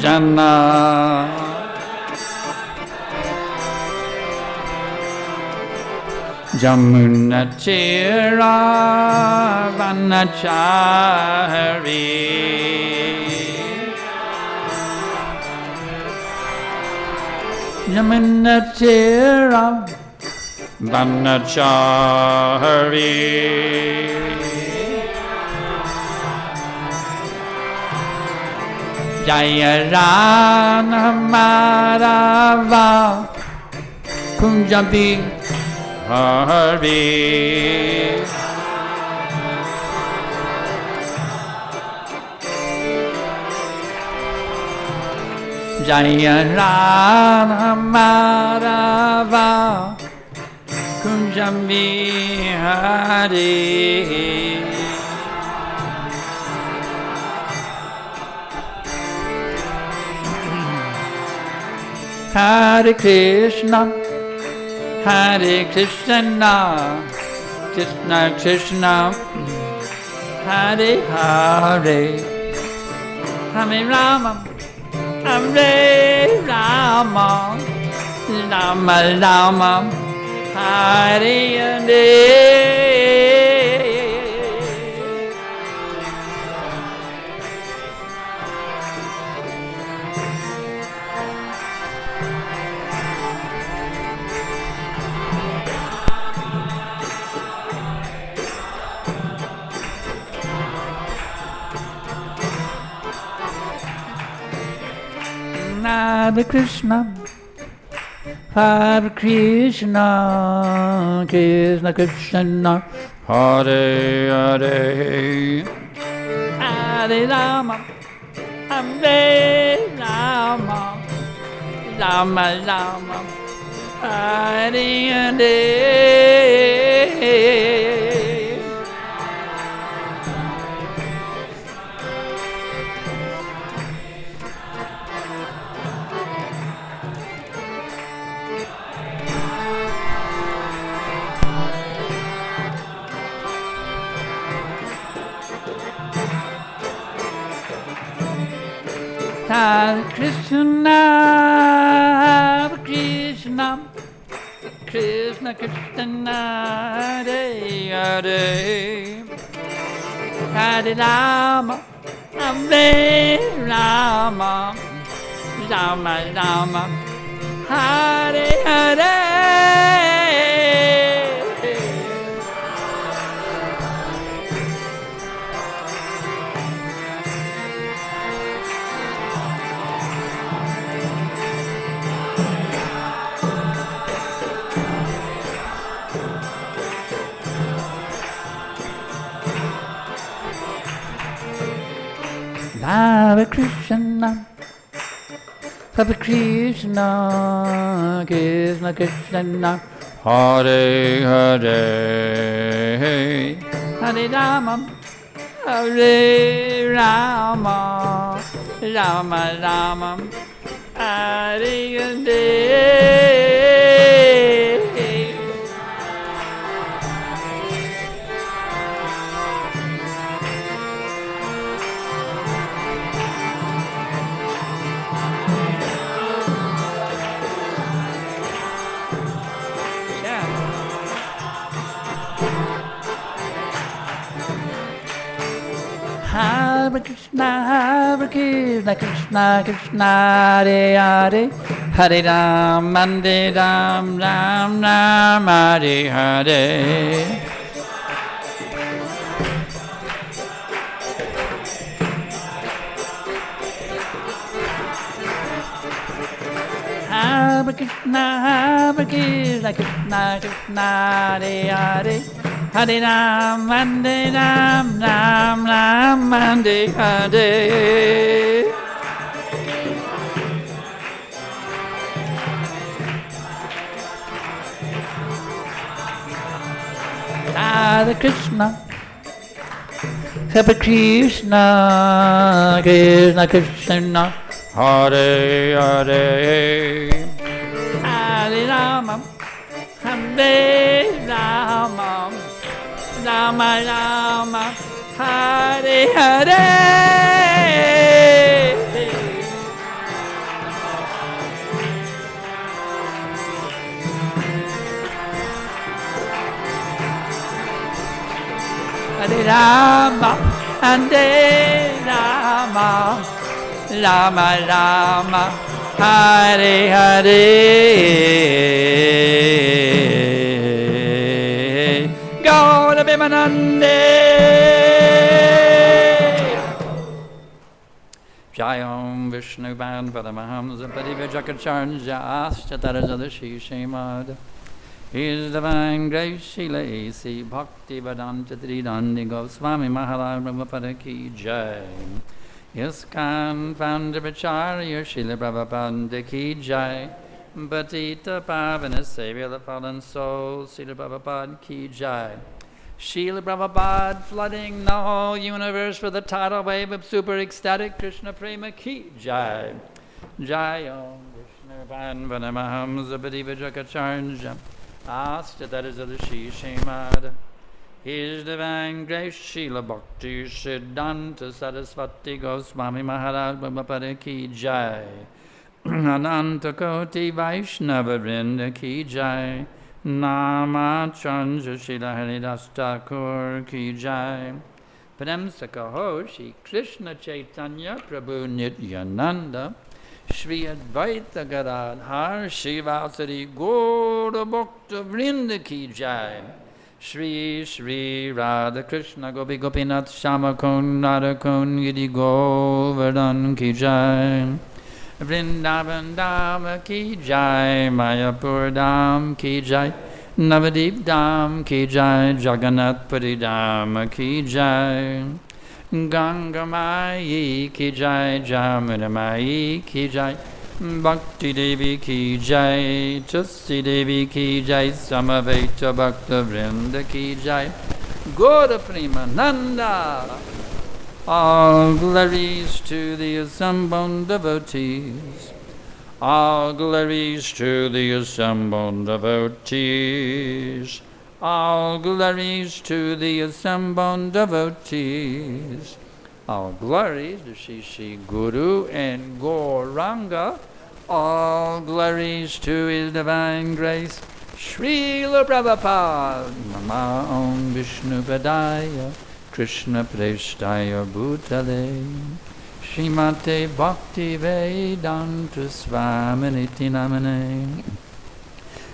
Krishna Jamuna Tira Vanachari Jamuna Tira Vanachari Jaya Rana Madhava Kunjabi Hari Jaya Rana Madhava Kunjabi Hari Hare Krishna, Hare Krishna, Krishna Krishna, Hare Hare, Hare Rama, Hare Rama, Rama Rama, Hare Hare. Hare Krishna, Hare Krishna, Krishna Krishna, Hare Hare, Hare Rama, Hare Rama, Rama Rama, Hare Hare. Hare Krishna, Hare Krishna, Krishna Krishna, Hare Hare, Hare Rama, Hare Rama, Rama Rama, Hare Hare. Hare Krishna, Hare Krishna, Krishna Krishna, Hare Hare, Hare Rama, Hare Rama, Rama Rama, Hare Hare. Hare Krishna, Hare Krishna, Krishna Krishna, Hare Hare, Hare Ram, Hare Ram, Ram Ram, Hare Hare. Hare Krishna, Hare Krishna, Krishna Krishna, Hare Hare, Hare Ram, Hare Ram, Ram Ram, Hare Hare. Hare Krishna, Hare Krishna, Krishna Krishna, Hare Hare, Hare Rama, Hare Rama, Rama Rama, Hare Hare. Rama, Hare Rama, Rama Rama, Hare Hare. Gaura Vimanande. Jayam Vishnu Van Padamahamsa Padivajakacharya Astatarasadhi Srimad. His divine grace Srila A.C. Bhakti Vedanta Tridandi Goswami Maharaj Prabhupada Ki Jai. ISKCON founder Acharya Srila Prabhupada Ki Jai. Patita Pavana Savior the fallen souls Srila Prabhupada Ki Jai. Srila Prabhupada flooding the whole universe with a tidal wave of super ecstatic Krishna Prema Ki Jai. Jai Om Vishnu Van Vanamahamsa Padivajakacharya Astatarasadhi Srimad. His divine grace Srila Bhakti-ṣedhataḥ Saraswati Goswami Maharaj Prabhupada Ki Jai. Ananta Koti Vaishnava Vrinda Ki Jai. Namachandra Srila Haridas Thakur Ki Jai. Prem Sakaho Shri Krishna Chaitanya Prabhu Nityananda Shri Advaita Gadadhar Shivasari Gaura Bhakta Vrinda Ki Jai. Shri Shri Radha Krishna Gopi Gopinath Shama Kun Radha Kun Giri Govardhan Ki Jai. Vrindavan Dham Ki Jai. Mayapur Dham Ki Jai. Navadip Dham Ki Jai. Jagannath Puri Dham Ki Jai. Ganga Mai Ki Jai. Jamuna Mai Ki Jai. Bhakti Devi Ki Jai. Tusi Devi Ki Jai. Samaveta Bhakta Vrinda Ki Jai. Gaura Premananda. All glories to the assembled devotees. All glories to the assembled devotees. All glories to the assembled devotees. All glories to Shri Guru and Gauranga. All glories to His divine grace, Srila Prabhupada. Nama Om Vishnu Padaya Krishna Preshtaya Bhutale Srimate Bhakti Vedanta Swaminiti Namane.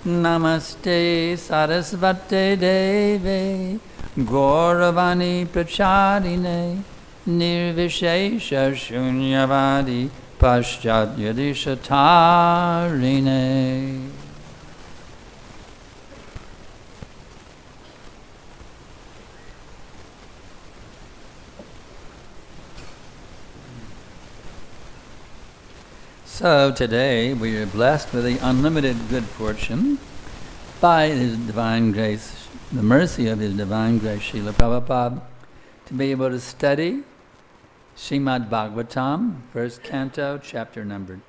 Namaste Sarasvate Deve Gauravani Pracharine Nirvishesha Shunyavadi Paschat Vidhi-ṣedhataḥ. So today we are blessed with the unlimited good fortune by His divine grace, the mercy of His divine grace, Srila Prabhupada, to be able to study Srimad Bhagavatam, first canto, chapter number.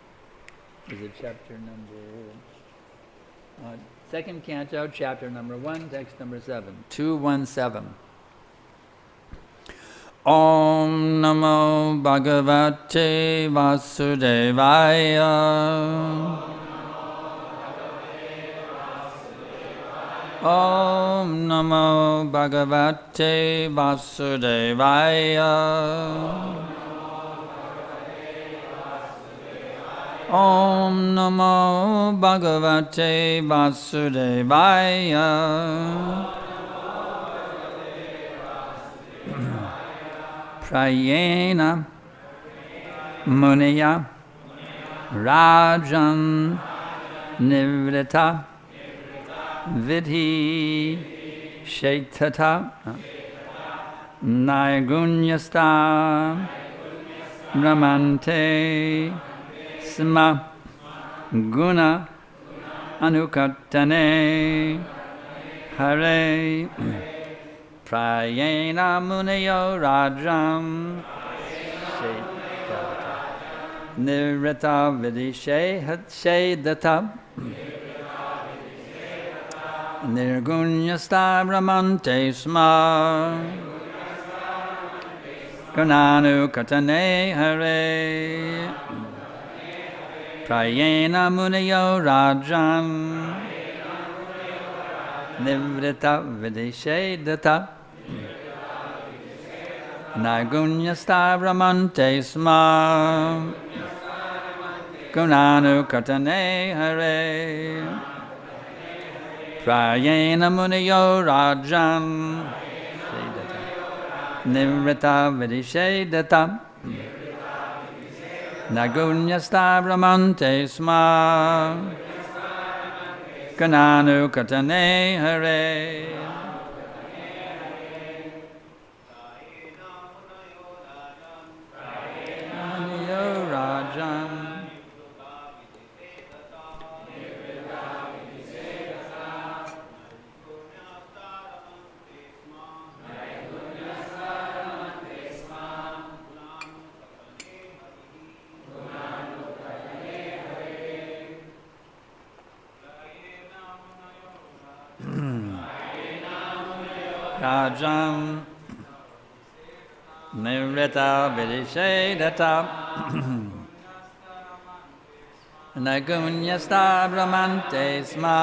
Is it chapter number? Second canto, chapter number 1, text number 7, 217. Om Namo Bhagavate Vasudevaya. Om Namo Bhagavate Vasudevaya. Om Namo Bhagavate Vasudevaya. Prāyeṇa munayo rājan nivṛttā vidhi-ṣedhataḥ nairguṇya-sthā ramante sma guṇa-anukathane hareḥ. Prāyeṇa munayo rājan nivṛttā vidhi-ṣedhataḥ nairguṇya-sthā ramante sma guṇa-anukathane hareḥ. Prāyeṇa munayo rājan nivṛttā vidhi-ṣedhataḥ nairguṇya-sthā ramante sma guṇa-anukathane hareḥ prāyeṇa munayo rājan nivṛttā vidhi-ṣedhataḥ nairguṇya-sthā ramante sma guṇa-anukathane hareḥ munayo rājan rājan nivṛttā vidhi-ṣedhataḥ nairguṇya-sthā ramante sma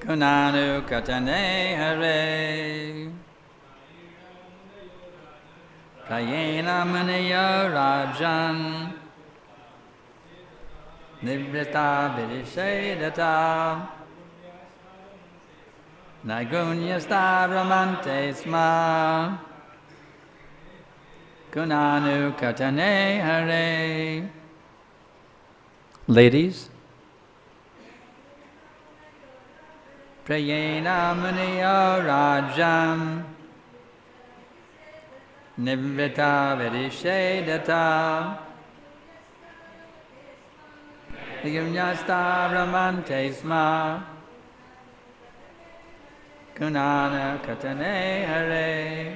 guṇa-anukathane hareḥ prāyeṇa munayo rājan nivṛttā vidhi-ṣedhataḥ nairguṇya-sthā ramante sma guṇa-anukathane hareḥ. Ladies, prāyeṇa munayo rājan nivṛttā vidhi-ṣedhataḥ nairguṇya-sthā ramante sma guṇa-anukathane hareḥ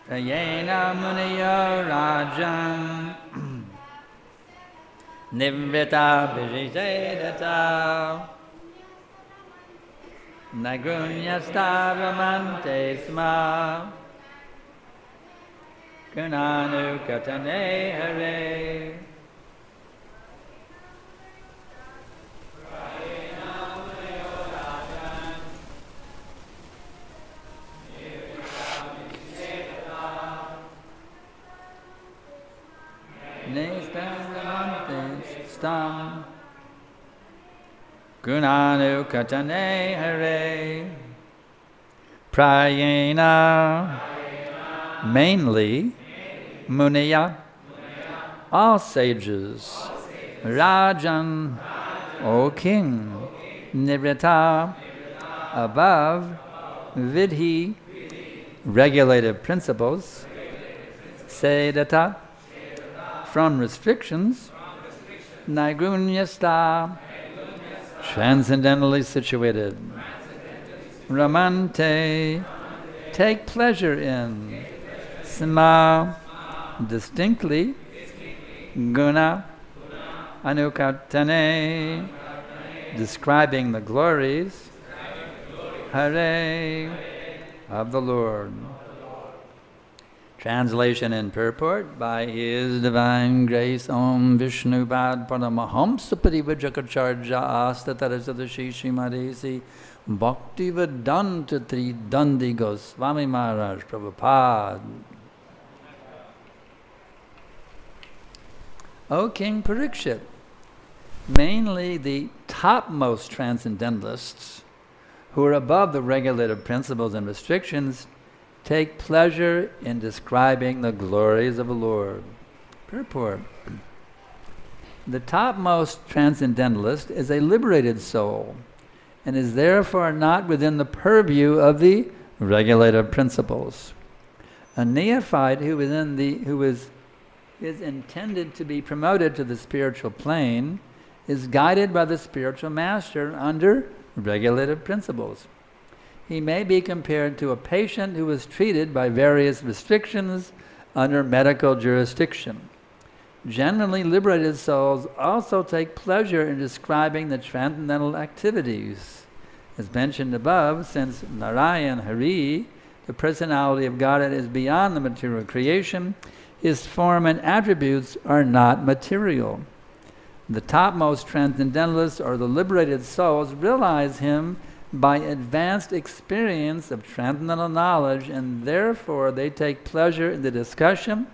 prāyeṇa munayo rājan nivṛttā vidhi-ṣedhataḥ nairguṇya-sthā ramante sma guṇa-anukathane hareḥ stam guṇa-anukathane hareḥ prāyeṇa, mainly munayaḥ, all sages, rājan, O king, nivṛttā, above, vidhi, regulative principles, ṣedhataḥ, from restrictions, nairguṇya-sthā, transcendentally situated, ramante, take pleasure in, sma, distinctly, guṇa-anukathane, describing the glories, hareḥ, of the Lord. Translation and purport by His Divine Grace Om Vishnu Pad Paramahamsa Parivajakacarya Astatarasadashī Srimad Bhaktivedanta Tridandi Goswami Maharaj Prabhupada. O King Parīkṣit, mainly the topmost transcendentalists, who are above the regulative principles and restrictions, take pleasure in describing the glories of the Lord. Purport. The topmost transcendentalist is a liberated soul and is therefore not within the purview of the regulative principles. A neophyte who is intended to be promoted to the spiritual plane is guided by the spiritual master under regulative principles. He may be compared to a patient who is treated by various restrictions under medical jurisdiction. Generally, liberated souls also take pleasure in describing the transcendental activities. As mentioned above, since Narayan Hari, the personality of Godhead, is beyond the material creation, his form and attributes are not material. The topmost transcendentalists, or the liberated souls, realize him by advanced experience of transcendental knowledge, and therefore they take pleasure in the discussion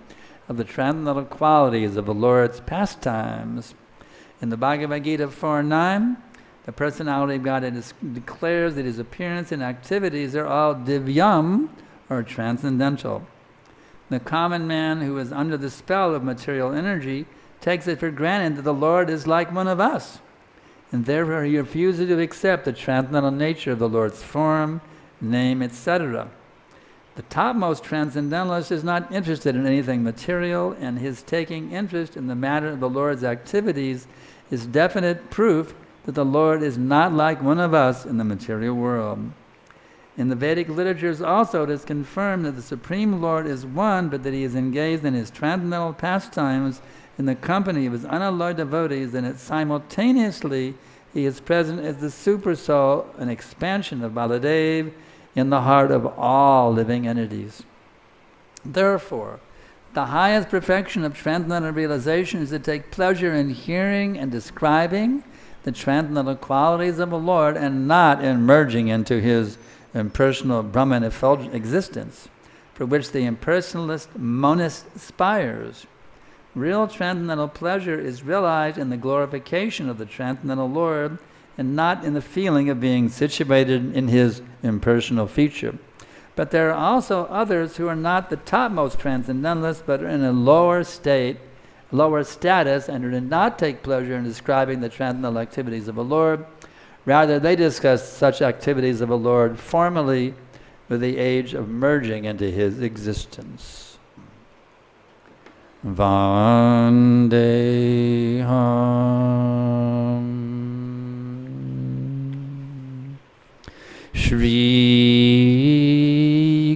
of the transcendental qualities of the Lord's pastimes. In the Bhagavad-gītā 4:9, the personality of Godhead declares that his appearance and activities are all divyam, or transcendental. The common man who is under the spell of material energy takes it for granted that the Lord is like one of us, and therefore he refuses to accept the transcendental nature of the Lord's form, name, etc. The topmost transcendentalist is not interested in anything material, and his taking interest in the matter of the Lord's activities is definite proof that the Lord is not like one of us in the material world. In the Vedic literatures also it is confirmed that the Supreme Lord is one, but that he is engaged in his transcendental pastimes in the company of his unalloyed devotees, and that simultaneously he is present as the Supersoul, an expansion of Baladev, in the heart of all living entities. Therefore, the highest perfection of transcendental realization is to take pleasure in hearing and describing the transcendental qualities of the Lord, and not in merging into his impersonal Brahman existence, for which the impersonalist monist aspires. Real transcendental pleasure is realized in the glorification of the transcendental Lord, and not in the feeling of being situated in his impersonal feature. But there are also others who are not the topmost transcendentalists, but are in a lower state, lower status, and do not take pleasure in describing the transcendental activities of the Lord. Rather, they discuss such activities of the Lord formally with the age of merging into his existence. Vandeham Shri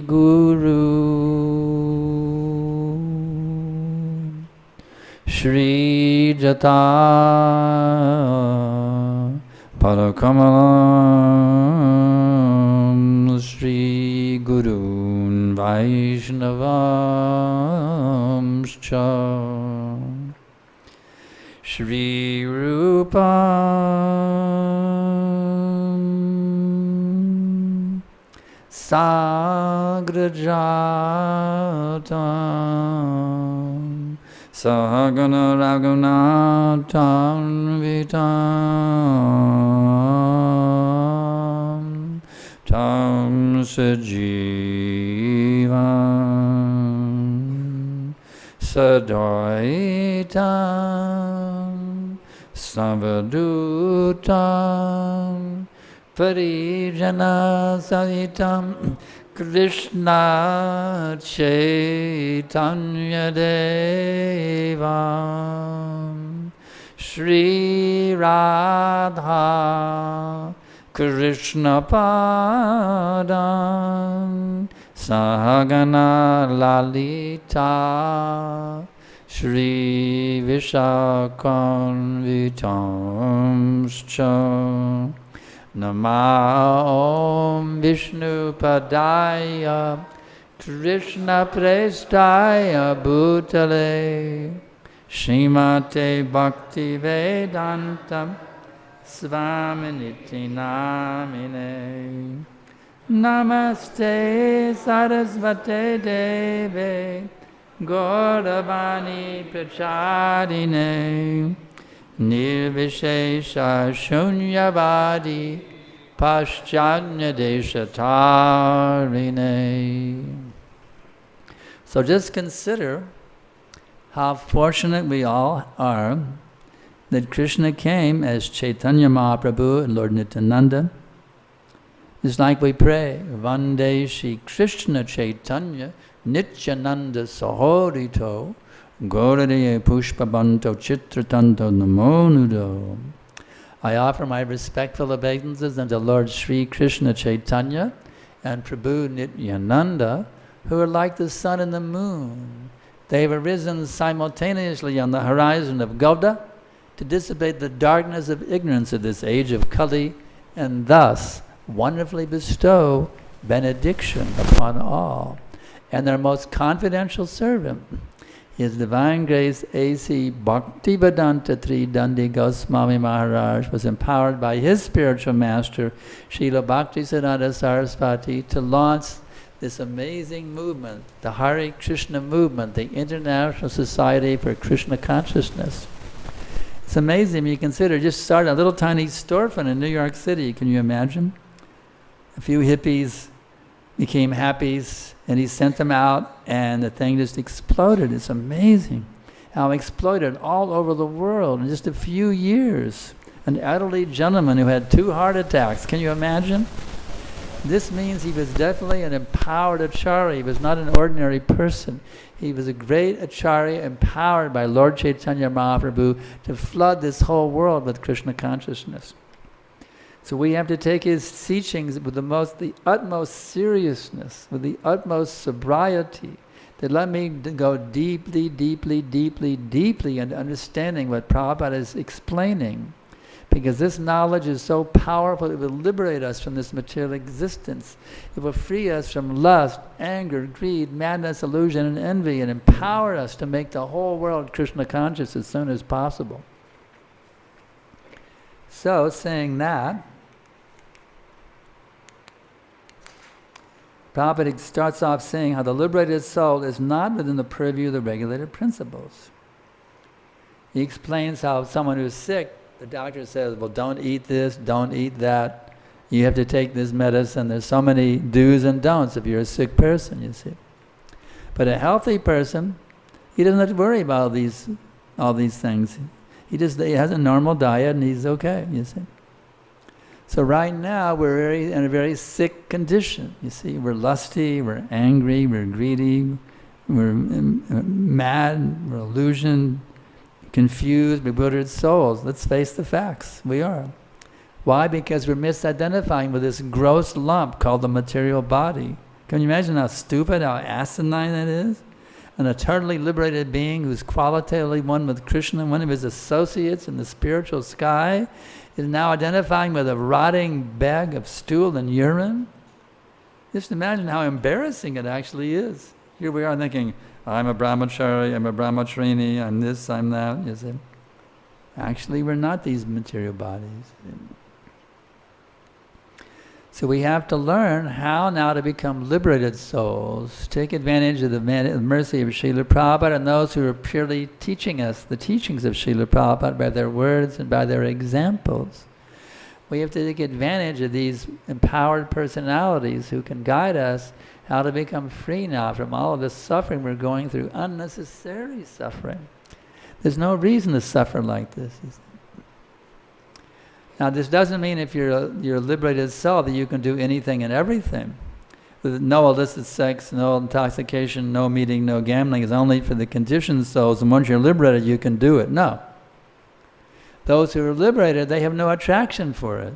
Guru Shri Jata Parakamalam Sri Gurun Vaishnavamscha Shri Rupam Sagrajatam Sahagana Raghunathan Vitam Tam Sajivam Sadaitam Savadutam Parijana Savitam Krishna Chaitanya Devam Shri Radha Krishna Padam Sahagana Lalita Shri Vishakam Vitamscha Nama Om Vishnu Padaya Krishna Prestaya Bhutale Srimate Bhakti Vedantam Svaminiti Namine Namaste Sarasvate Deve Gauravani Prachadine Nirvishesha Shunyavadi Paschanya Deshatarine. So just consider how fortunate we all are that Krishna came as Chaitanya Mahaprabhu and Lord Nityananda. It's like we pray, Vande Shri Krishna Chaitanya Nityananda Sahorito Gaurariya Pushpabanto Chitratanto Namo Nudo. I offer my respectful obeisances unto Lord Sri Krishna Chaitanya and Prabhu Nityananda, who are like the sun and the moon. They have arisen simultaneously on the horizon of Gauda to dissipate the darkness of ignorance of this age of Kali, and thus wonderfully bestow benediction upon all. And their most confidential servant His Divine Grace A.C. Bhaktivedanta Tridandi Goswami Maharaj was empowered by his spiritual master, Srila Bhaktisiddhanta Saraswati, to launch this amazing movement, the Hare Krishna movement, the International Society for Krishna Consciousness. It's amazing. You consider just started a little tiny storefront in New York City. Can you imagine? A few hippies became happies, and he sent them out, and the thing just exploded. It's amazing how it exploded all over the world in just a few years. An elderly gentleman who had 2 heart attacks. Can you imagine? This means he was definitely an empowered acharya. He was not an ordinary person. He was a great acharya empowered by Lord Chaitanya Mahaprabhu to flood this whole world with Krishna consciousness. So we have to take his teachings with the utmost seriousness, with the utmost sobriety, to let me go deeply, deeply, deeply, deeply into understanding what Prabhupada is explaining. Because this knowledge is so powerful, it will liberate us from this material existence. It will free us from lust, anger, greed, madness, illusion, and envy, and empower us to make the whole world Krishna conscious as soon as possible. So, saying that, Prabhupada starts off saying how the liberated soul is not within the purview of the regulated principles. He explains how someone who's sick, the doctor says, well, don't eat this, don't eat that. You have to take this medicine. There's so many do's and don'ts if you're a sick person, you see. But a healthy person, he doesn't have to worry about all these things. He has a normal diet and he's okay, you see. So right now we're in a very sick condition, you see. We're lusty, we're angry, we're greedy, we're mad, we're illusioned, confused, bewildered souls. Let's face the facts. We are. Why? Because we're misidentifying with this gross lump called the material body. Can you imagine how stupid, how asinine that is? And a totally liberated being who's qualitatively one with Krishna, one of his associates in the spiritual sky, is now identifying with a rotting bag of stool and urine. Just imagine how embarrassing it actually is. Here we are thinking, I'm a brahmachari, I'm a brahmacharini, I'm this, I'm that. You see? Actually, we're not these material bodies. So we have to learn how now to become liberated souls, take advantage of the mercy of Srila Prabhupada and those who are purely teaching us the teachings of Srila Prabhupada by their words and by their examples. We have to take advantage of these empowered personalities who can guide us how to become free now from all of the suffering we're going through, unnecessary suffering. There's no reason to suffer like this. Now this doesn't mean if you're a liberated soul that you can do anything and everything. With no illicit sex, no intoxication, no meeting, no gambling is only for the conditioned souls, and once you're liberated you can do it. No. Those who are liberated, they have no attraction for it.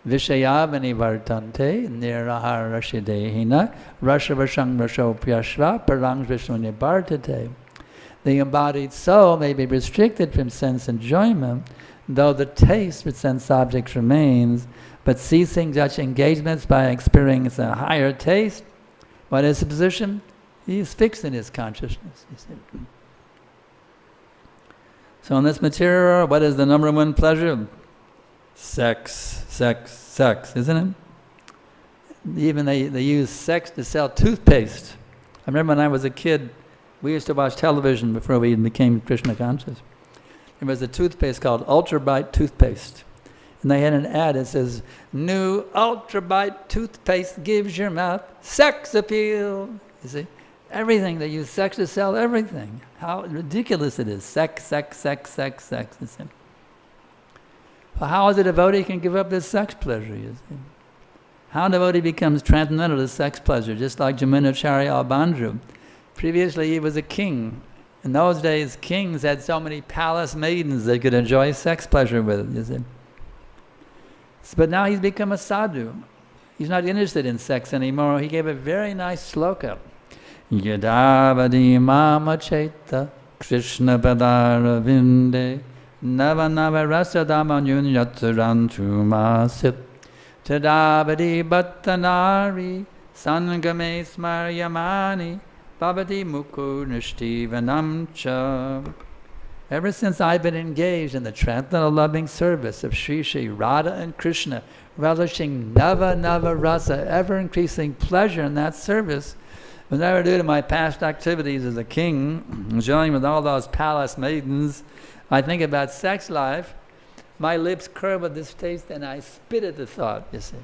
Vishayavani vartante niraharasidehina rashavashang rashopyashva parang vishnu bhartate. The embodied soul may be restricted from sense enjoyment, though the taste for sense objects remains, but ceasing such engagements by experiencing a higher taste, what is the position? He is fixed in his consciousness. You see. So in this material world, what is the number one pleasure? Sex, sex, sex, isn't it? Even they use sex to sell toothpaste. I remember when I was a kid, we used to watch television before we became Krishna conscious. There was a toothpaste called Ultra Bright toothpaste. And they had an ad that says, new Ultra Bright toothpaste gives your mouth sex appeal. You see? Everything. They use sex to sell everything. How ridiculous it is. Sex, sex, sex, sex, sex. You see? Well, how is a devotee can give up this sex pleasure? You see? How a devotee becomes transcendental to sex pleasure, just like Jamunacharya Albandru. Previously he was a king. In those days, kings had so many palace maidens they could enjoy sex pleasure with, you see. But now he's become a sadhu. He's not interested in sex anymore. He gave a very nice sloka. Yadavadi mama cheta Krishna padara vinde nava nava rasa damanyun yatsarantu masip tadavadi bhattanari sangame smaryamani bhavati mukho nishtivanam cha. Ever since I've been engaged in the transcendental loving service of Sri Sri Radha and Krishna, relishing nava rasa, ever-increasing pleasure in that service, whenever due to my past activities as a king, enjoying with all those palace maidens, I think about sex life, my lips curl with this taste and I spit at the thought, you see.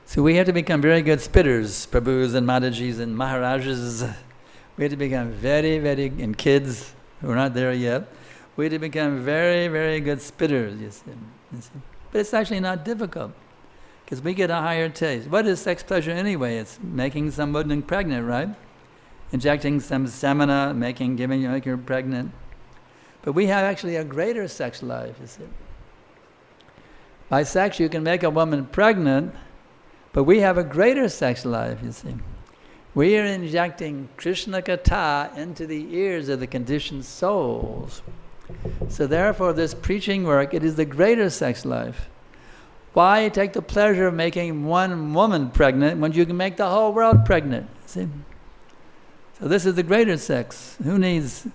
So we have to become very good spitters, Prabhus and Madajis and Maharajas. We have to become and kids who are not there yet, we have to become very good spitters, you see. But it's actually not difficult, because we get a higher taste. What is sex pleasure anyway? It's making someone pregnant, right? Injecting some semina, giving her pregnant. But we have actually a greater sex life, you see. By sex you can make a woman pregnant, but we have a greater sex life, you see. We are injecting Krishna Katha into the ears of the conditioned souls. So therefore this preaching work, it is the greater sex life. Why take the pleasure of making one woman pregnant when you can make the whole world pregnant? See? So this is the greater sex. Who needs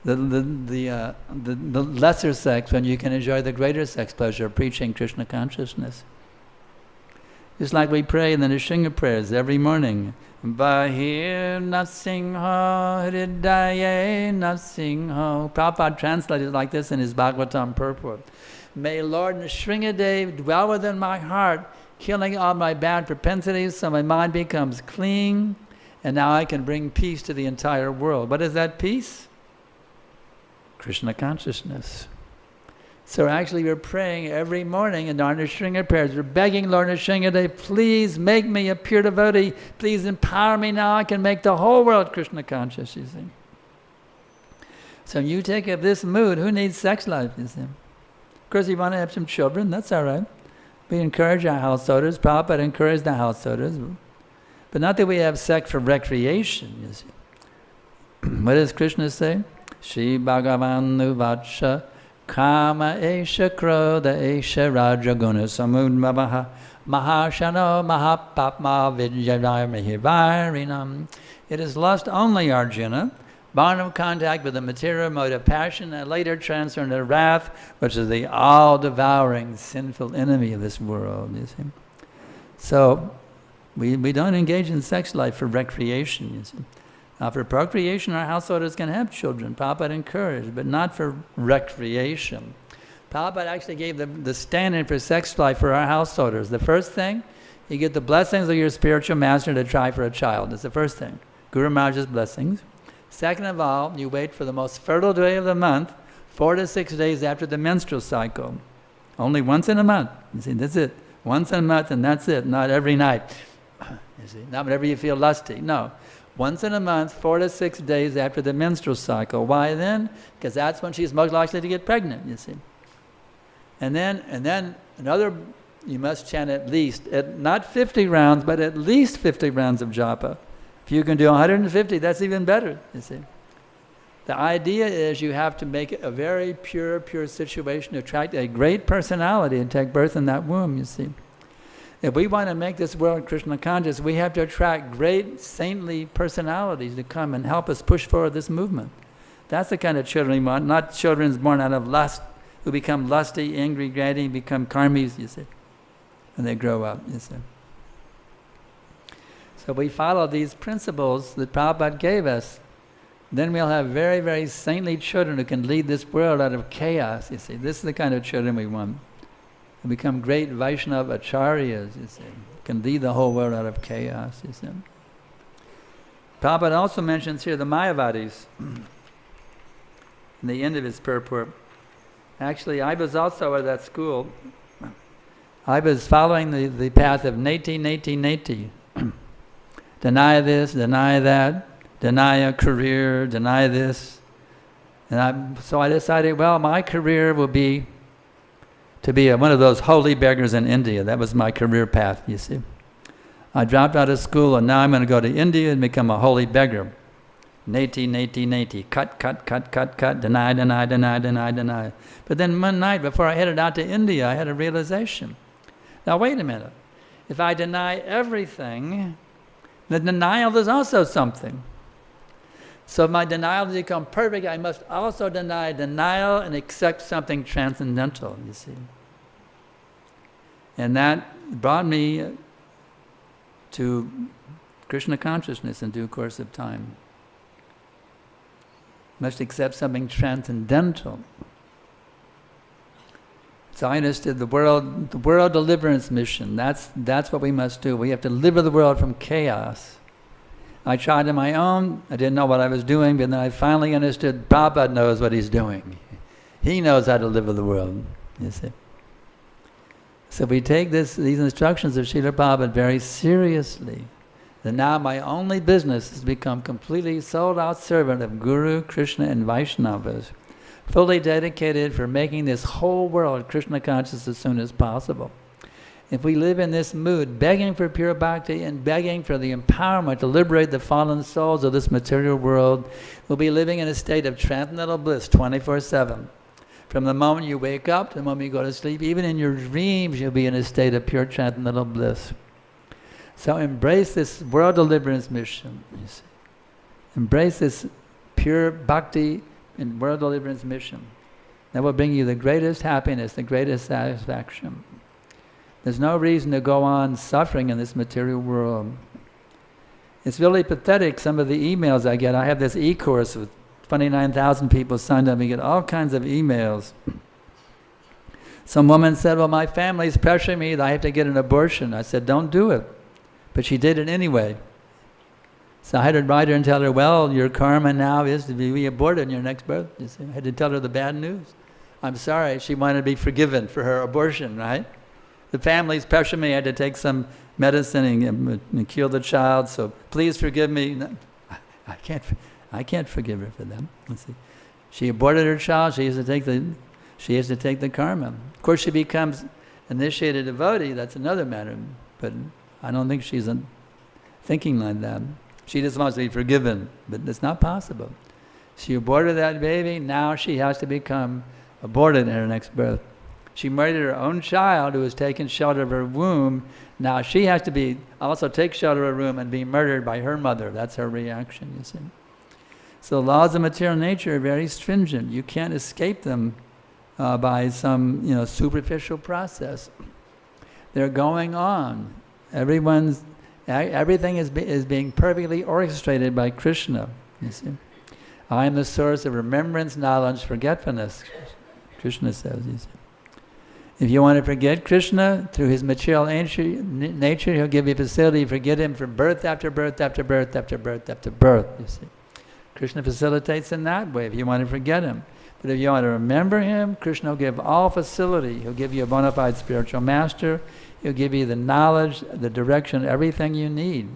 the lesser sex when you can enjoy the greater sex pleasure of preaching Krishna consciousness? Just like we pray in the Nishinga prayers every morning. Bahir Nasingha Hridaye Nasingha. Prabhupada translated it like this in his Bhagavatam Purport. May Lord Nrsimhadev dwell within my heart, killing all my bad propensities so my mind becomes clean, and now I can bring peace to the entire world. What is that peace? Krishna consciousness. So actually we're praying every morning in our Nrsimha prayers. We're begging Lord Nrsimhadev, please make me a pure devotee. Please empower me now. I can make the whole world Krishna conscious, you see. So you take up this mood, who needs sex life, you see? Of course, you want to have some children, that's all right. We encourage our householders. Prabhupada encouraged the householders. But not that we have sex for recreation, you see. What does Krishna say? Shri Bhagavan Nuvacha Kama Esha Krodha Esha Rajaguna Samudmavaha Mahashano Mahapapma Vidyayamahivarinam. It is lust only, Arjuna, born of contact with the material mode of passion and later transferred into wrath, which is the all-devouring sinful enemy of this world, you see. So we don't engage in sex life for recreation, you see. Now for procreation, our householders can have children. Prabhupada encouraged, but not for recreation. Prabhupada actually gave the standard for sex life for our householders. The first thing, you get the blessings of your spiritual master to try for a child. That's the first thing. Guru Maharaj's blessings. Second of all, you wait for the most fertile day of the month, 4 to 6 days after the menstrual cycle. Only once in a month. You see, that's it. Once in a month and that's it, not every night. You see, not whenever you feel lusty. No. Once in a month, 4 to 6 days after the menstrual cycle. Why then? Because that's when she's most likely to get pregnant, you see. And then another, you must chant at least, not 50 rounds, but at least 50 rounds of japa. If you can do 150, that's even better, you see. The idea is you have to make it a very pure situation to attract a great personality and take birth in that womb, you see. If we want to make this world Krishna conscious, we have to attract great saintly personalities to come and help us push forward this movement. That's the kind of children we want, not children born out of lust, who become lusty, angry, greedy, become karmis, you see, when they grow up, you see. So we follow these principles that Prabhupada gave us, then we'll have very saintly children who can lead this world out of chaos, you see. This is the kind of children we want. And become great Vaishnava acharyas, you see, can lead the whole world out of chaos, you see. Prabhupada also mentions here the Mayavadis in the end of his purport. Actually, I was also at that school. I was following the path of neti. Deny this, deny that, deny a career, deny this. And so I decided, well, my career will be to be one of those holy beggars in India. That was my career path, you see. I dropped out of school and now I'm going to go to India and become a holy beggar. Neti. Cut. Deny. But then one night before I headed out to India, I had a realization. Now wait a minute. If I deny everything, The denial is also something. So my denial to become perfect, I must also deny denial and accept something transcendental, you see. And that brought me to Krishna consciousness in due course of time. Must accept something transcendental. So I understood the world deliverance mission. That's what we must do. We have to deliver the world from chaos. I tried on my own. I didn't know what I was doing, but then I finally understood Prabhupada knows what he's doing. He knows how to deliver the world, you see. So we take these instructions of Srila Prabhupada very seriously. That now my only business is to become completely sold-out servant of Guru, Krishna, and Vaishnavas, fully dedicated for making this whole world Krishna conscious as soon as possible. If we live in this mood, begging for pure bhakti and begging for the empowerment to liberate the fallen souls of this material world, we'll be living in a state of transcendental bliss 24/7. From the moment you wake up to the moment you go to sleep, even in your dreams, you'll be in a state of pure transcendental bliss. So embrace this world deliverance mission. You see. Embrace this pure bhakti and world deliverance mission. That will bring you the greatest happiness, the greatest satisfaction. There's no reason to go on suffering in this material world. It's really pathetic, some of the emails I get. I have this e-course with 29,000 people signed up. We get all kinds of emails. Some woman said, well, my family's pressuring me that I have to get an abortion. I said, don't do it. But she did it anyway. So I had to write her and tell her, well, your karma now is to be aborted in your next birth. You see? I had to tell her the bad news. I'm sorry, she wanted to be forgiven for her abortion, right? The family's pressuring me, I had to take some medicine and kill the child, so please forgive me. No, I can't forgive her for that. Let's see. She aborted her child, she has to take the karma. Of course, she becomes initiated devotee, that's another matter, but I don't think she's thinking like that. She just wants to be forgiven, but it's not possible. She aborted that baby, now she has to become aborted in her next birth. She murdered her own child who was taken shelter of her womb. Now she has to also take shelter of her womb and be murdered by her mother. That's her reaction, you see. So the laws of material nature are very stringent. You can't escape them by some superficial process. They're going on. Everything is being perfectly orchestrated by Krishna, you see. I am the source of remembrance, knowledge, forgetfulness, Krishna says, you see. If you want to forget Krishna through his material nature, he'll give you facility to forget him from birth after birth after birth after birth after birth, you see. Krishna facilitates in that way if you want to forget him. But if you want to remember him, Krishna will give all facility. He'll give you a bona fide spiritual master. He'll give you the knowledge, the direction, everything you need.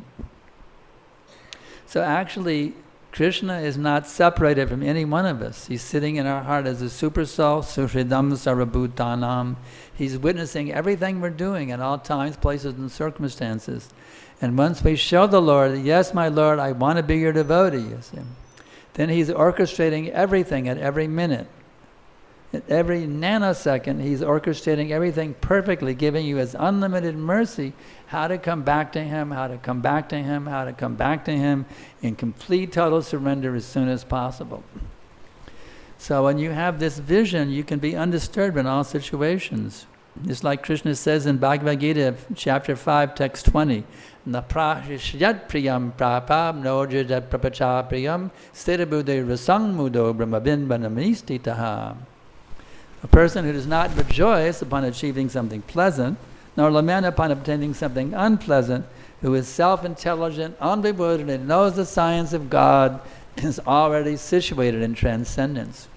So actually, Krishna is not separated from any one of us. He's sitting in our heart as a super soul, suhridam sarvabhutanam. He's witnessing everything we're doing at all times, places, and circumstances. And once we show the Lord, yes, my Lord, I want to be your devotee, you see, then he's orchestrating everything at every minute. At every nanosecond, he's orchestrating everything perfectly, giving you his unlimited mercy, how to come back to him, how to come back to him, how to come back to him in complete total surrender as soon as possible. So when you have this vision, you can be undisturbed in all situations. Just like Krishna says in Bhagavad-gītā, chapter 5, text 20, Na prāyeṇa priyam prāpam nojajat prapacha priyam sthirabuddhe rasang mudo brahmabinbanamistitaha. A person who does not rejoice upon achieving something pleasant, nor lament upon obtaining something unpleasant, who is self-intelligent, unbewildered, and knows the science of God, is already situated in transcendence.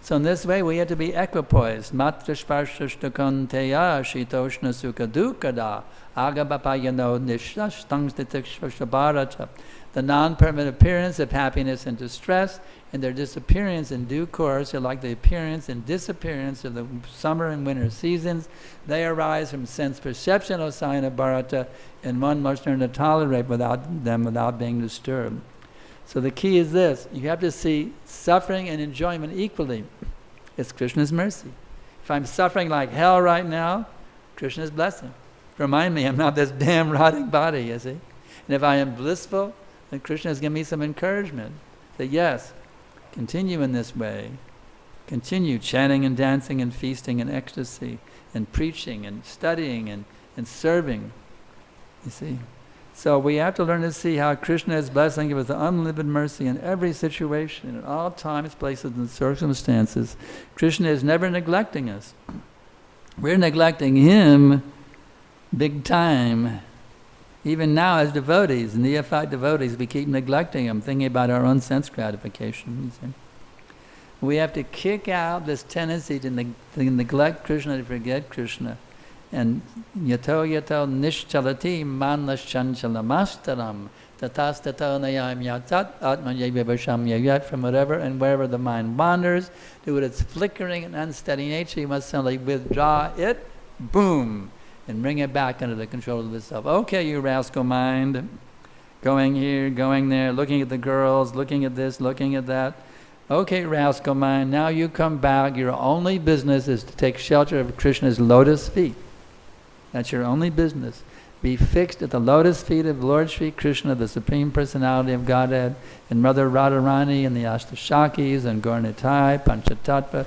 So in this way, we have to be equipoised. Matra sparsashtakanteya shitoshna sukha dukkada agabapayano nishashtangsthitishvashabharata. The non-permanent appearance of happiness and distress, and their disappearance in due course are like the appearance and disappearance of the summer and winter seasons. They arise from sense perception, O sign of Bharata, and one must learn to tolerate them without being disturbed. So the key is this: you have to see suffering and enjoyment equally. It's Krishna's mercy. If I'm suffering like hell right now, Krishna's blessing. Remind me I'm not this damn rotting body, you see. And if I am blissful, then Krishna is giving me some encouragement. That yes, continue in this way. Continue chanting and dancing and feasting and ecstasy and preaching and studying and serving. You see? So we have to learn to see how Krishna is blessing you with unlimited mercy in every situation, in all times, places, and circumstances. Krishna is never neglecting us. We're neglecting him big time. Even now as devotees, neophyte devotees, we keep neglecting him, thinking about our own sense gratification. You see? We have to kick out this tendency to neglect Krishna, to forget Krishna. And yato nishchalati manlaschanchalam tatastato nayam yatat atmanyavivasham yayat. From whatever and wherever the mind wanders, due to its flickering and unsteady nature, you must suddenly withdraw it, boom, and bring it back under the control of itself. Okay, you rascal mind, going here, going there, looking at the girls, looking at this, looking at that. Okay, rascal mind, now you come back. Your only business is to take shelter of Krishna's lotus feet. That's your only business. Be fixed at the lotus feet of Lord Sri Krishna, the Supreme Personality of Godhead, and Mother Radharani, and the Ashtashakis, and Gaur-Nitai, Panchatattva,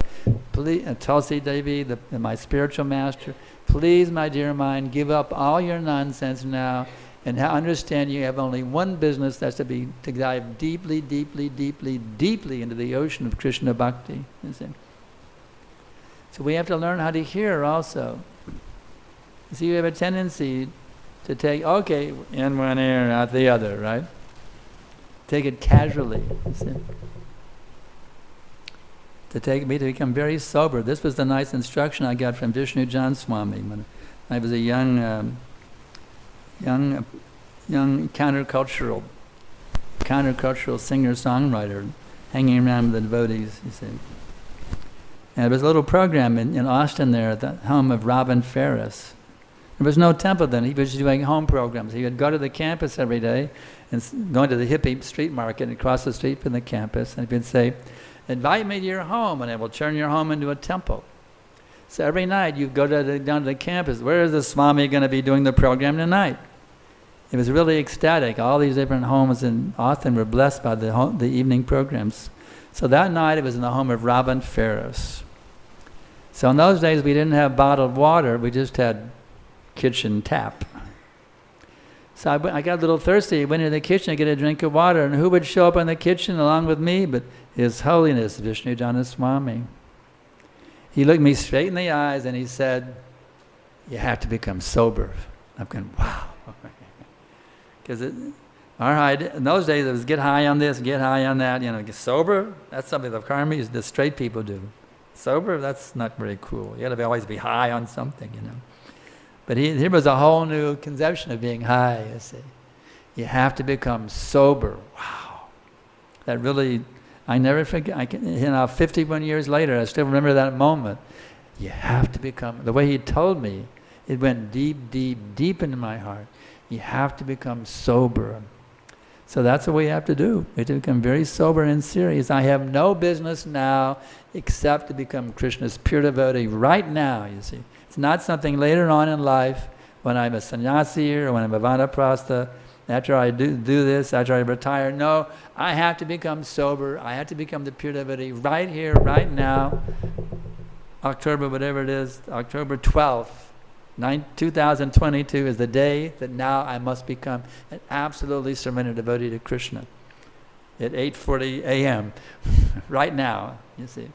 Tulsi Devi, my spiritual master. Please, my dear mind, give up all your nonsense now, and understand you have only one business, that's to dive deeply, deeply, deeply, deeply into the ocean of Krishna Bhakti. You see? So we have to learn how to hear also. You see, we have a tendency to take, okay, in one ear, out the other, right? Take it casually, you see? To become very sober. This was the nice instruction I got from Vishnu Jan Swami when I was a young countercultural singer-songwriter hanging around with the devotees, you see. And there was a little program in Austin there at the home of Robin Ferris. There was no temple then. He was doing home programs. He would go to the campus every day and go into the hippie street market and across the street from the campus, and he would say, invite me to your home and I will turn your home into a temple. So every night you go down to the campus, where is the Swami going to be doing the program tonight? It was really ecstatic. All these different homes in Austin were blessed by the evening programs. So that night it was in the home of Robin Ferris. So in those days we didn't have bottled water, we just had kitchen tap. So I got a little thirsty, went into the kitchen to get a drink of water, and who would show up in the kitchen along with me but His Holiness Vishnu Jana Swami. He looked me straight in the eyes and he said, you have to become sober. I'm going, wow. Because in those days it was get high on this, get high on that, get sober. That's something the karmis, the straight people do. Sober, that's not very cool. You got to always be high on something, But here was a whole new conception of being high, you see. You have to become sober. Wow. That really, I never forget, 51 years later, I still remember that moment. You have to become, the way he told me, it went deep, deep, deep into my heart. You have to become sober. So that's what we have to do. We have to become very sober and serious. I have no business now except to become Krishna's pure devotee right now, you see. It's not something later on in life when I'm a sannyasi or when I'm a vanaprastha, after I do this, after I retire. No, I have to become sober. I have to become the pure devotee right here, right now. October, whatever it is, October 12th, 2022 is the day that now I must become an absolutely surrendered devotee to Krishna at 8:40 a.m. right now, you see.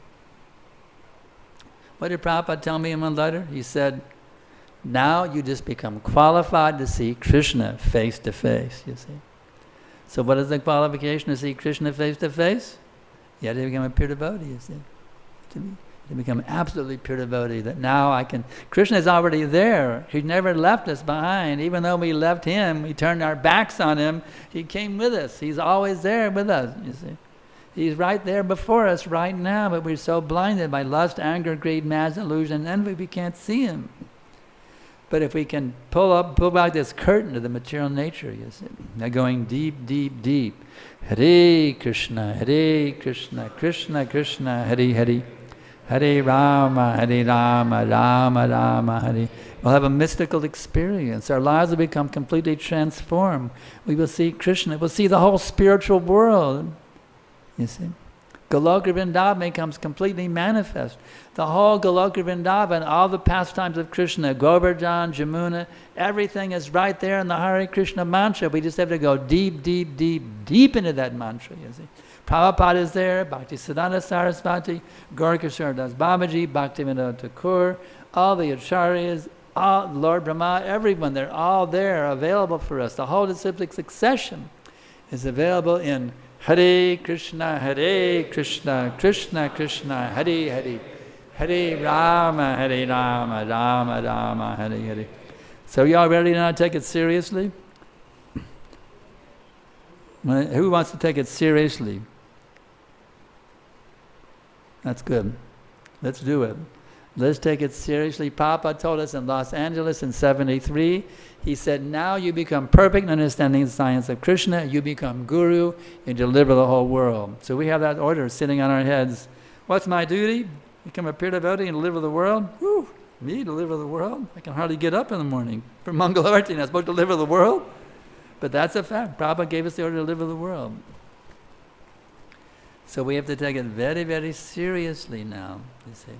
What did Prabhupada tell me in one letter? He said, now you just become qualified to see Krishna face to face, you see. So what is the qualification to see Krishna face to face? You have to become a pure devotee, you see. To become absolutely pure devotee, that now I can... Krishna is already there. He never left us behind. Even though we left him, we turned our backs on him, he came with us. He's always there with us, you see. He's right there before us right now, but we're so blinded by lust, anger, greed, malice, illusion, and envy, we can't see him. But if we can pull back this curtain of the material nature, you see, now going deep, deep, deep. Hare Krishna, Krishna Krishna, Hare Hare. Hare Rama, Rama Rama, Hare. We'll have a mystical experience. Our lives will become completely transformed. We will see Krishna. We'll see the whole spiritual world. You see? Goloka Vrindavan becomes completely manifest. The whole Goloka Vrindavan, all the pastimes of Krishna, Govardhan, Jamuna, everything is right there in the Hare Krishna mantra. We just have to go deep, deep, deep, deep into that mantra, you see. Prabhupada is there, Bhaktisiddhanta Sarasvati, Gaurkishore Das Babaji, Bhaktivinoda Thakur, all the acharyas, all, Lord Brahma, everyone, they're all there, available for us. The whole disciplic succession is available in Hare Krishna, Krishna Krishna, Hare Hare, Hare Rama, Rama Rama, Hare Hare. So y'all ready now to take it seriously? Who wants to take it seriously? That's good. Let's do it. Let's take it seriously. Papa told us in Los Angeles in '73, he said, now you become perfect in understanding the science of Krishna, you become guru, you deliver the whole world. So we have that order sitting on our heads. What's my duty? Become a pure devotee and deliver the world? Whew, me deliver the world? I can hardly get up in the morning for Mangalarti and I'm supposed to deliver the world? But that's a fact. Prabhupada gave us the order to deliver the world. So we have to take it very, very seriously now, you see.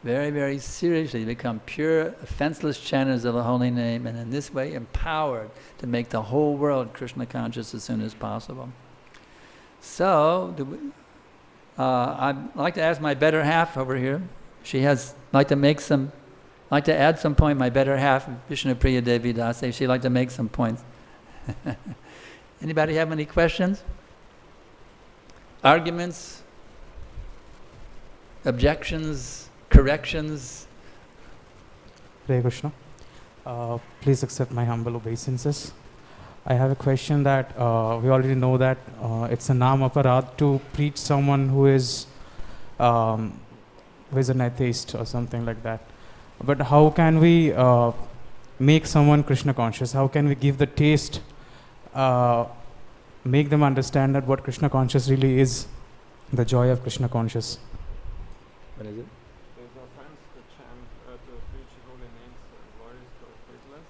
Very, very seriously become pure, offenseless chanters of the holy name, and in this way empowered to make the whole world Krishna conscious as soon as possible. So, I'd like to ask my better half over here. She has like to add some point. My better half, Vishnupriya Devi Dasi, she'd like to make some points. Anybody have any questions? Arguments? Objections? Corrections? Hare Krishna. Please accept my humble obeisances. I have a question that we already know that it's a nam aparad to preach someone who is an atheist or something like that. But how can we make someone Krishna conscious? How can we give the taste, make them understand that what Krishna conscious really is, the joy of Krishna conscious? What is it? There's offense to chant, to preach holy names and glories to faithless,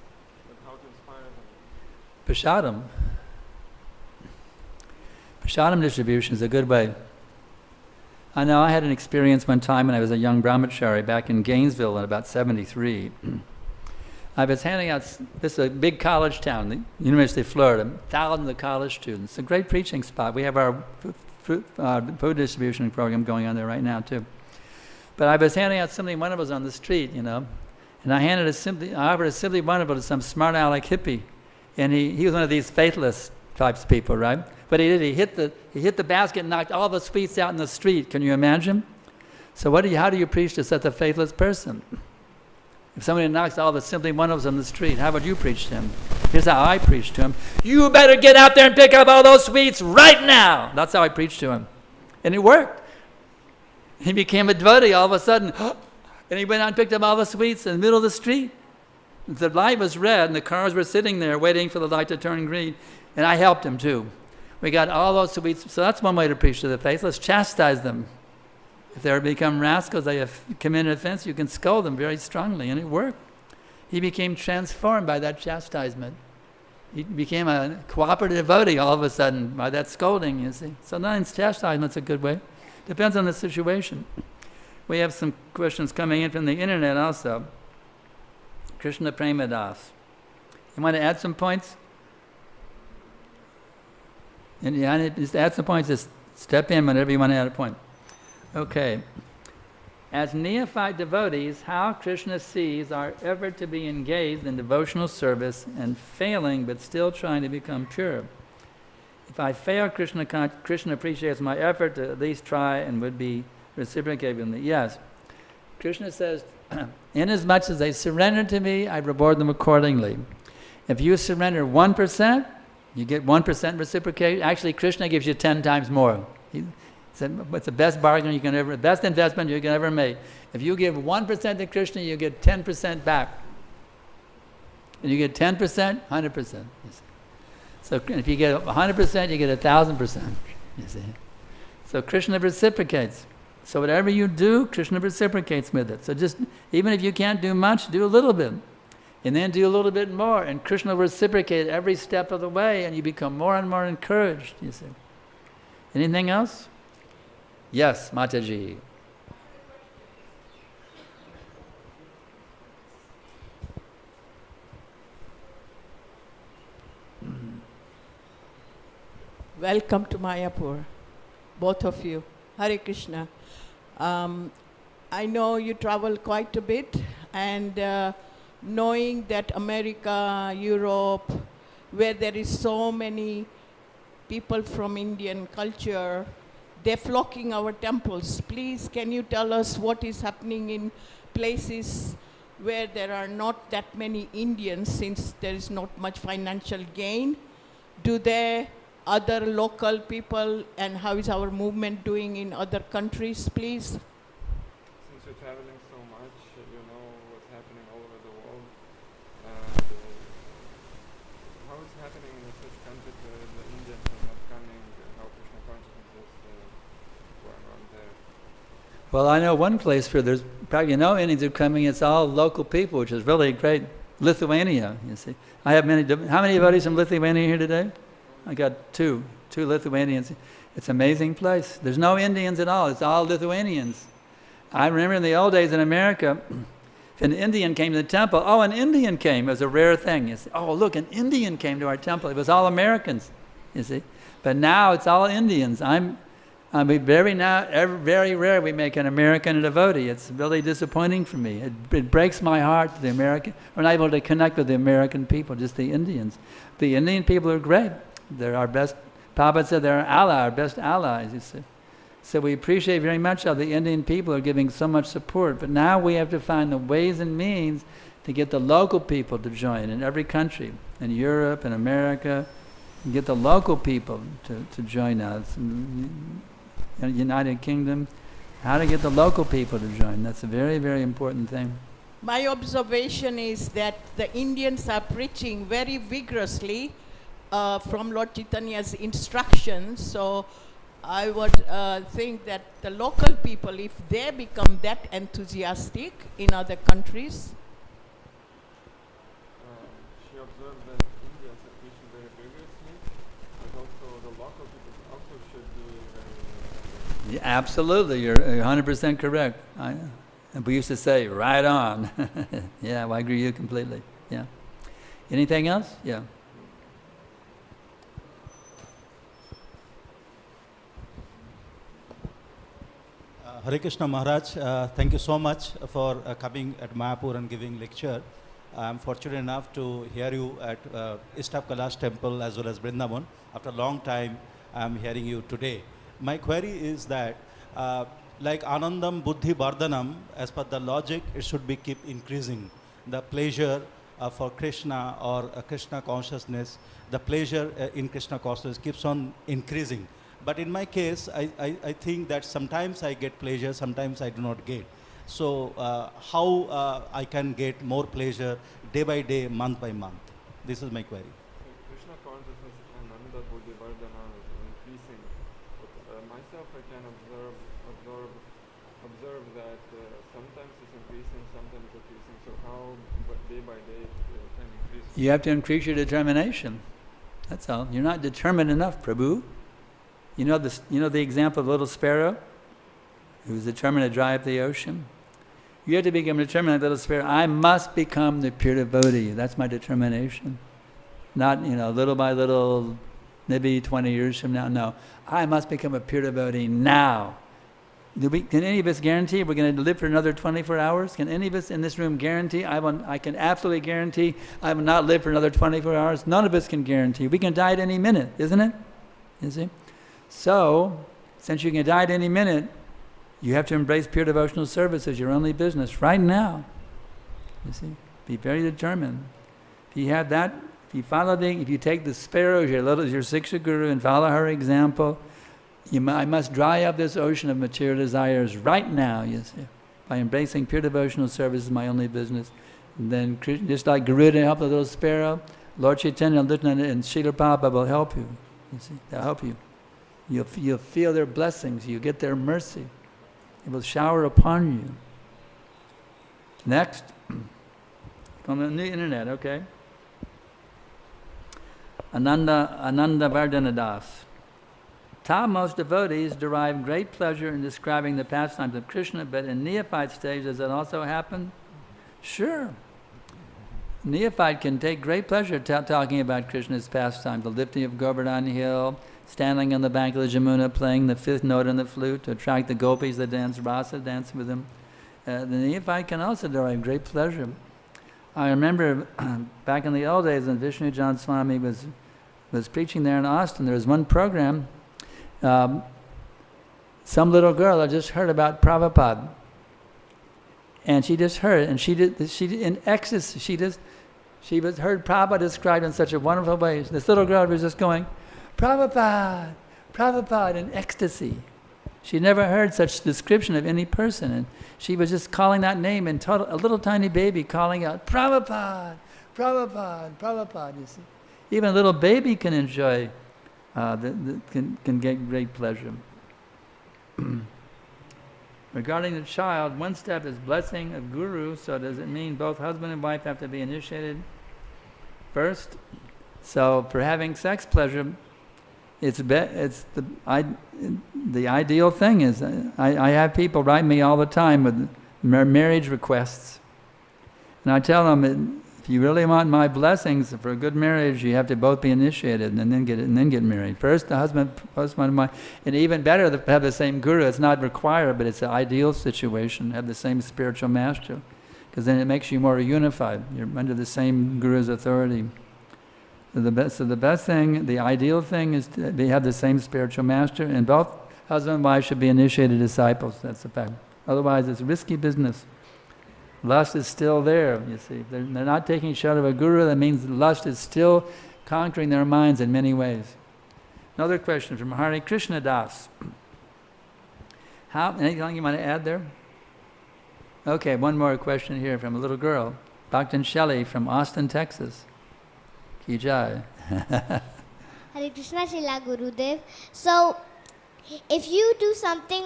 but how to inspire them? Prasadam distribution is a good way. I know I had an experience one time when I was a young brahmachari back in Gainesville in about '73. I was handing out, this is a big college town, the University of Florida, thousands of college students. It's a great preaching spot. We have our food distribution program going on there right now too. But I was handing out Simply Wonderfuls on the street, you know, and I offered a Simply Wonderful to some smart aleck hippie, and he was one of these faithless types of people, right? But he hit the basket and knocked all the sweets out in the street. Can you imagine? So how do you preach to such a faithless person? If somebody knocks all the Simply Wonderfuls on the street, how would you preach to him? Here's how I preach to him. You better get out there and pick up all those sweets right now. That's how I preached to him. And it worked. He became a devotee all of a sudden. And he went out and picked up all the sweets in the middle of the street. The light was red and the cars were sitting there waiting for the light to turn green. And I helped him too. We got all those sweets. So that's one way to preach to the faithless. Chastise them. If they become rascals, they have committed offense, you can scold them very strongly, and it worked. He became transformed by that chastisement. He became a cooperative devotee all of a sudden by that scolding, you see. Sometimes chastisement's a good way. Depends on the situation. We have some questions coming in from the internet also. Krishna Premadas. You want to add some points? And just add some points, just step in whenever you want to add a point. Okay. As neophyte devotees, how Krishna sees our effort to be engaged in devotional service and failing but still trying to become pure. If I fail, Krishna appreciates my effort to at least try and would be reciprocated with me. Yes. Krishna says, inasmuch as they surrender to me, I reward them accordingly. If you surrender 1%, you get 1% reciprocated. Actually, Krishna gives you 10 times more. It's the best bargain you can ever, best investment you can ever make. If you give 1% to Krishna, you get 10% back. And you get 10%, 100%. So if you get 100%, you get 1,000%. You see. So Krishna reciprocates. So whatever you do, Krishna reciprocates with it. So just, even if you can't do much, do a little bit. And then do a little bit more. And Krishna will reciprocate every step of the way, and you become more and more encouraged, you see. Anything else? Yes, Mataji. Welcome to Mayapur, both of you. Hare Krishna. I know you travel quite a bit, and knowing that America, Europe, where there is so many people from Indian culture, they're flocking our temples. Please, can you tell us what is happening in places where there are not that many Indians, since there is not much financial gain? Do they other local people, and how is our movement doing in other countries, please? Since you're traveling so much, you know what's happening all over the world. And how is happening in such countries where the Indians are not coming, how Krishna consciousness is going on there? Well, I know one place where there's probably no Indians are coming, it's all local people, which is really great. Lithuania, you see. I have many, how many devotees from Lithuania here today? I got two Lithuanians. It's an amazing place. There's no Indians at all. It's all Lithuanians. I remember in the old days in America, if an Indian came to the temple, oh, an Indian came. It was a rare thing. You see, oh, look, an Indian came to our temple. It was all Americans, you see. But now it's all Indians. Very rare we make an American a devotee. It's really disappointing for me. It breaks my heart that the American, we're not able to connect with the American people, just the Indians. The Indian people are great. They're our best, Prabhupada said they're our best allies, you see. So we appreciate very much how the Indian people are giving so much support. But now we have to find the ways and means to get the local people to join in every country, in Europe and America, and get the local people to join us. In the United Kingdom, how to get the local people to join. That's a very, very important thing. My observation is that the Indians are preaching very vigorously from Lord Chaitanya's instructions. So I would think that the local people, if they become that enthusiastic in other countries. She observed that Indians are preaching very vigorously, but also the local people also should be very Yeah, absolutely, you're 100% correct. We used to say, right on. Yeah, well, I agree with you completely. Yeah. Anything else? Yeah. Hare Krishna Maharaj, thank you so much for coming at Mayapur and giving lecture. I'm fortunate enough to hear you at East of Kailash Temple as well as Vrindavan. After a long time, I'm hearing you today. My query is that, like Anandam Buddhi Vardhanam, as per the logic, it should be keep increasing. The pleasure for Krishna or Krishna consciousness, the pleasure in Krishna consciousness keeps on increasing. But in my case, I think that sometimes I get pleasure, sometimes I do not get. So how I can get more pleasure day by day, month by month? This is my query. So Krishna consciousness and Ananda Buddhi Vardhana is increasing. But myself, I can observe that sometimes it's increasing, sometimes it's decreasing. So how day by day it can increase? You have to increase your determination. That's all. You're not determined enough, Prabhu. You know the example of little sparrow who was determined to dry up the ocean? You have to become determined like little sparrow. I must become the pure devotee. That's my determination. Not, little by little, maybe 20 years from now. No. I must become a pure devotee now. Can any of us guarantee we're going to live for another 24 hours? Can any of us in this room guarantee? I can absolutely guarantee I will not live for another 24 hours. None of us can guarantee. We can die at any minute, isn't it? You see? So, since you can die at any minute, you have to embrace pure devotional service as your only business right now. You see? Be very determined. If you have that, if you take the sparrow as your Siksha Guru and follow her example, I must dry up this ocean of material desires right now, you see. By embracing pure devotional service is my only business. And then, just like Garuda helped the little sparrow, Lord Chaitanya and Srila Prabhupada will help you. You see, they'll help you. You'll feel their blessings. You get their mercy. It will shower upon you. Next. On the internet, okay? Ananda Vardhanadas. Topmost devotees derive great pleasure in describing the pastimes of Krishna, but in neophyte stage, does that also happen? Sure. Neophyte can take great pleasure talking about Krishna's pastimes, the lifting of Govardhan Hill, standing on the bank of the Jamuna, playing the fifth note on the flute to attract the gopis that dance rasa, dance with him. The neophyte can also derive great pleasure. I remember back in the old days when Vishnu Jan Swami was preaching there in Austin, there was one program, some little girl had just heard about Prabhupada. And she just heard, and she in ecstasy, she heard Prabhupada described in such a wonderful way. This little girl was just going, Prabhupada, Prabhupada, in ecstasy. She never heard such description of any person, and she was just calling that name in total, a little tiny baby calling out, Prabhupada, Prabhupada, Prabhupada, you see. Even a little baby can enjoy, can get great pleasure. Regarding the child, one step is blessing of guru, so does it mean both husband and wife have to be initiated first? So for having sex pleasure, the ideal thing is, I have people write me all the time with marriage requests. And I tell them, if you really want my blessings for a good marriage, you have to both be initiated and then get married. First the husband, and even better to have the same guru. It's not required, but it's an ideal situation, have the same spiritual master. Because then it makes you more unified. You're under the same guru's authority. So the best thing, the ideal thing is to have the same spiritual master, and both husband and wife should be initiated disciples. That's the fact. Otherwise it's risky business. Lust is still there, you see. They're not taking shelter of a guru, that means lust is still conquering their minds in many ways. Another question from Hare Krishna Das. Anything you want to add there? Okay, one more question here from a little girl. Bhaktan Shelley from Austin, Texas. Ki jai. Hare Krishna Srila Gurudev. So, if you do something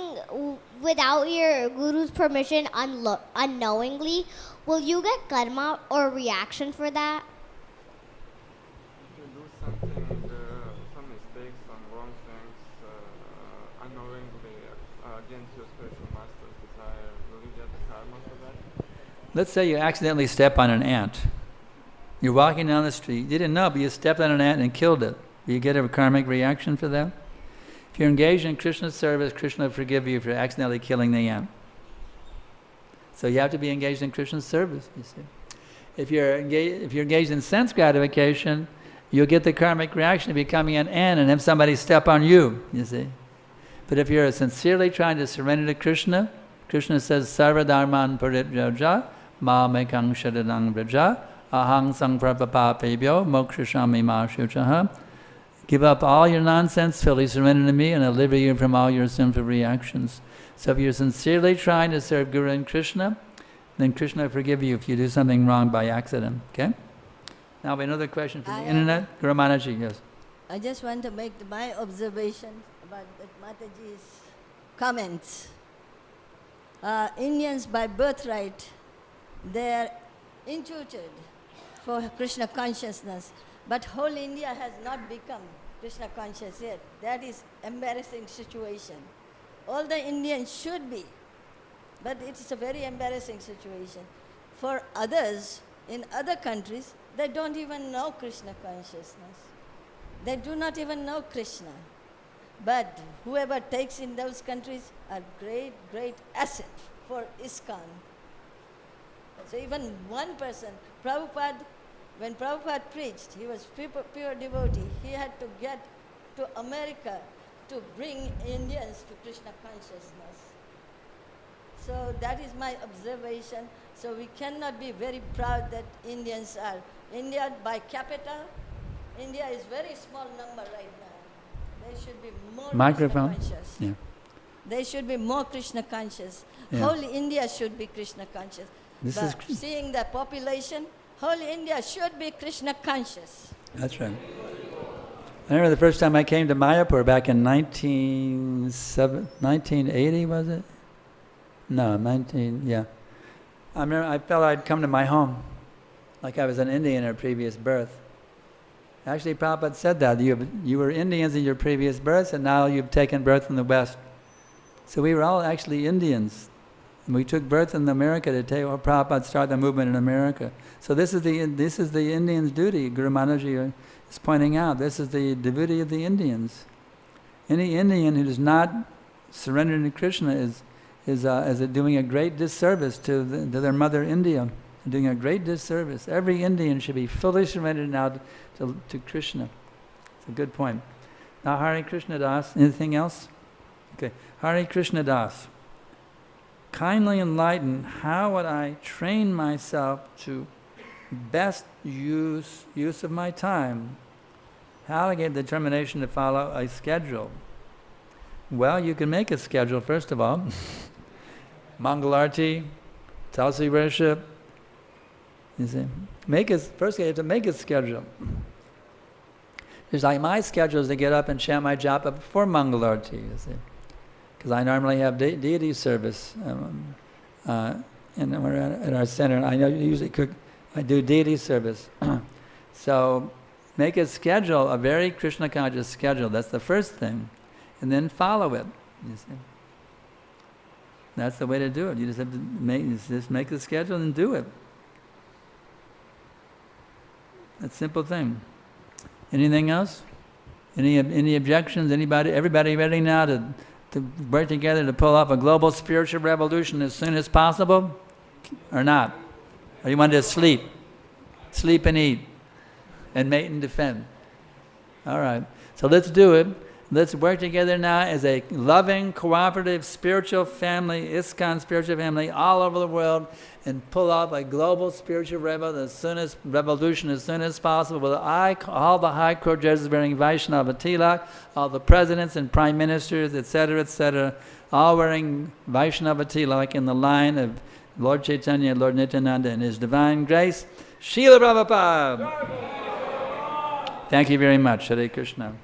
without your guru's permission unknowingly, will you get karma or reaction for that? If you do something, some mistakes, some wrong things, unknowingly against your spiritual master's desire, will you get the karma for that? Let's say you accidentally step on an ant. You're walking down the street, you didn't know, but you stepped on an ant and killed it. Do you get a karmic reaction for that? If you're engaged in Krishna's service, Krishna will forgive you for accidentally killing the ant. So you have to be engaged in Krishna's service, you see. If you're engaged in sense gratification, you'll get the karmic reaction of becoming an ant and have somebody step on you, you see. But if you're sincerely trying to surrender to Krishna, Krishna says, Sarva dharman parityaja, ma'amekang sharanang vraja, ahang samprapapapebhyo, mokshashami ma shuchaha. Give up all your nonsense, fully surrender to me, and I'll liberate you from all your sinful reactions. So if you're sincerely trying to serve Guru and Krishna, then Krishna will forgive you if you do something wrong by accident. Okay? Now we have another question from the internet. Guru Maharaji, yes. I just want to make my observation about Mataji's comments. Indians by birthright, they are intuited for Krishna consciousness. But whole India has not become Krishna conscious yet. That is embarrassing situation. All the Indians should be, but it is a very embarrassing situation. For others, in other countries, they don't even know Krishna consciousness. They do not even know Krishna. But whoever takes in those countries are great, great asset for ISKCON. So even one person, Prabhupada, when Prabhupada preached, he was pure devotee. He had to get to America to bring Indians to Krishna consciousness. So that is my observation. So we cannot be very proud that Indians are. India by capita, India is very small number right now. They should be more Krishna conscious. Yeah. They should be more Krishna conscious. Yeah. Whole India should be Krishna conscious. But seeing the population, whole India should be Krishna conscious. That's right. I remember the first time I came to Mayapur back in 1980, was it? No, 19, yeah. I remember I felt I'd come to my home, like I was an Indian in a previous birth. Actually, Prabhupada said that. You were Indians in your previous births, and now you've taken birth in the West. So we were all actually Indians. And we took birth in America to take, Prabhupada started the movement in America. So this is the Indian's duty. Guru Maharaji is pointing out, this is the duty of the Indians. Any Indian who does not surrender to Krishna is doing a great disservice to their mother India. Doing a great disservice. Every Indian should be fully surrendered now to Krishna. It's a good point. Now Hare Krishna Das, anything else? Okay, Hare Krishna Das. Kindly enlighten, how would I train myself to best use of my time? How to get determination to follow a schedule? Well, you can make a schedule, first of all. Mangalarti, Tulsi worship. You see, first you have to make a schedule. It's like my schedule is to get up and chant my japa before Mangalarti, you see. Because I normally have deity service at our center. I know usually I do deity service. So make a schedule, a very Krishna conscious schedule. That's the first thing. And then follow it, you see. That's the way to do it. You just have to make the schedule and do it. That's a simple thing. Anything else? Any objections? Everybody ready now to work together to pull off a global spiritual revolution as soon as possible? Or not? Or you want to sleep? Sleep and eat. And mate and defend. All right. So let's do it. Let's work together now as a loving, cooperative, spiritual family, ISKCON spiritual family all over the world, and pull off a global spiritual revolution as soon as possible with all the high court judges wearing Vaishnava tilak, all the presidents and prime ministers, etc., all wearing Vaishnava tilak in the line of Lord Chaitanya, Lord Nityananda, and His Divine Grace. Srila Prabhupada! Thank you very much. Hare Krishna.